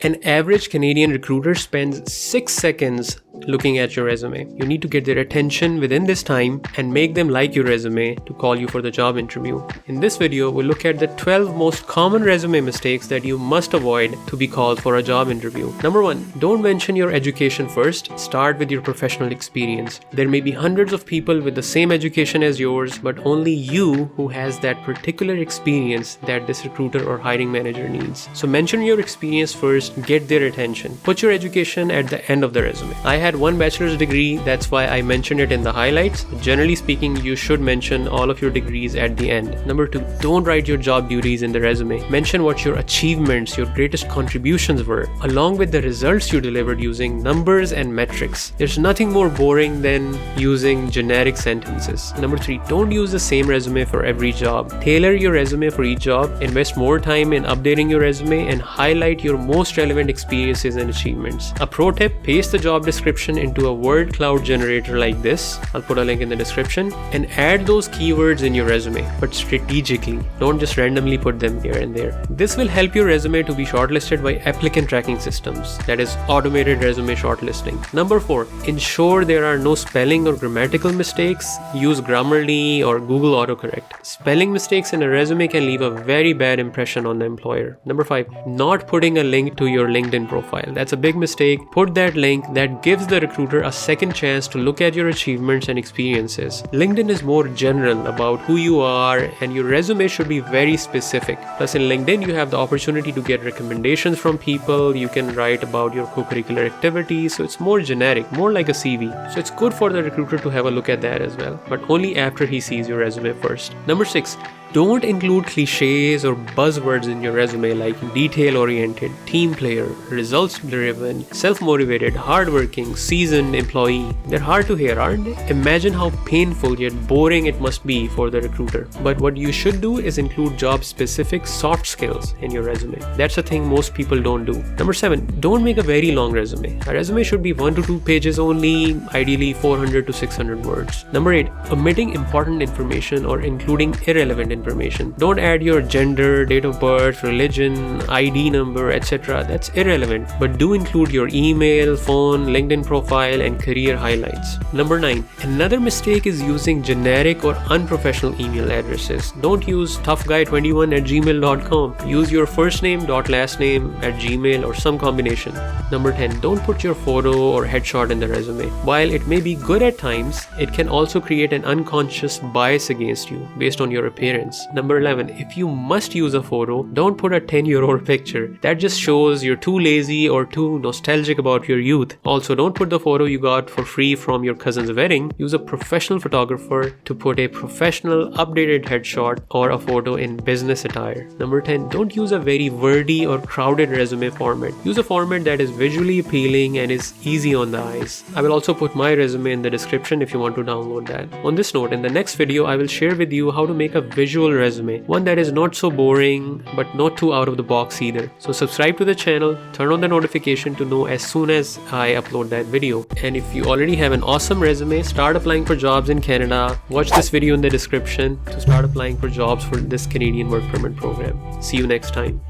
An average Canadian recruiter spends 6 seconds looking at your resume. You need to get their attention within this time and make them like your resume to call you for the job interview. In this video, we'll look at the 12 most common resume mistakes that you must avoid to be called for a job interview. Number 1, don't mention your education first. Start with your professional experience. There may be hundreds of people with the same education as yours, but only you who has that particular experience that this recruiter or hiring manager needs. So mention your experience first, get their attention. Put your education at the end of the resume. I had one bachelor's degree, that's why I mentioned it in the highlights. Generally speaking, you should mention all of your degrees at the end. Number 2, don't write your job duties in the resume. Mention what your achievements, your greatest contributions were, along with the results you delivered using numbers and metrics. There's nothing more boring than using generic sentences. Number 3, don't use the same resume for every job. Tailor your resume for each job. Invest more time in updating your resume and highlight your most relevant experiences and achievements. A pro tip, paste the job description into a word cloud generator like this. I'll put a link in the description, and add those keywords in your resume, but strategically. Don't just randomly put them here and there. This will help your resume to be shortlisted by applicant tracking systems, that is automated resume shortlisting. Number 4, ensure there are no spelling or grammatical mistakes. Use Grammarly or Google autocorrect. Spelling mistakes in a resume can leave a very bad impression on the employer. Number 5, not putting a link to your LinkedIn profile. That's a big mistake. Put that link. That gives the recruiter a second chance to look at your achievements and experiences. LinkedIn is more general about who you are, and your resume should be very specific. Plus, in LinkedIn, you have the opportunity to get recommendations from people. You can write about your co-curricular activities, so it's more generic, more like a CV. So it's good for the recruiter to have a look at that as well, but only after he sees your resume first. Number 6, don't include cliches or buzzwords in your resume like detail-oriented, team player, results-driven, self-motivated, hardworking, seasoned employee. They're hard to hear, aren't they? Imagine how painful yet boring it must be for the recruiter. But what you should do is include job-specific soft skills in your resume. That's a thing most people don't do. Number 7, don't make a very long resume. A resume should be 1 to 2 pages only, ideally 400 to 600 words. Number 8, omitting important information or including irrelevant information. Don't add your gender, date of birth, religion, ID number, etc. That's irrelevant. But do include your email, phone, LinkedIn profile, and career highlights. Number 9, another mistake is using generic or unprofessional email addresses. Don't use toughguy21@gmail.com. Use your first name dot last name at Gmail or some combination. Number 10, don't put your photo or headshot in the resume. While it may be good at times, it can also create an unconscious bias against you based on your appearance. Number 11, if you must use a photo, don't put a 10-year-old picture. That just shows you're too lazy or too nostalgic about your youth. Also, don't put the photo you got for free from your cousin's wedding. Use a professional photographer to put a professional updated headshot or a photo in business attire. Number 10, don't use a very wordy or crowded resume format. Use a format that is visually appealing and is easy on the eyes. I will also put my resume in the description if you want to download that. On this note, in the next video, I will share with you how to make a visual resume, one that is not so boring but not too out of the box either. So subscribe to the channel, turn on the notification to know as soon as I upload that video. And if you already have an awesome resume, start applying for jobs in Canada. Watch this video in the description to start applying for jobs for this Canadian work permit program. See you next time.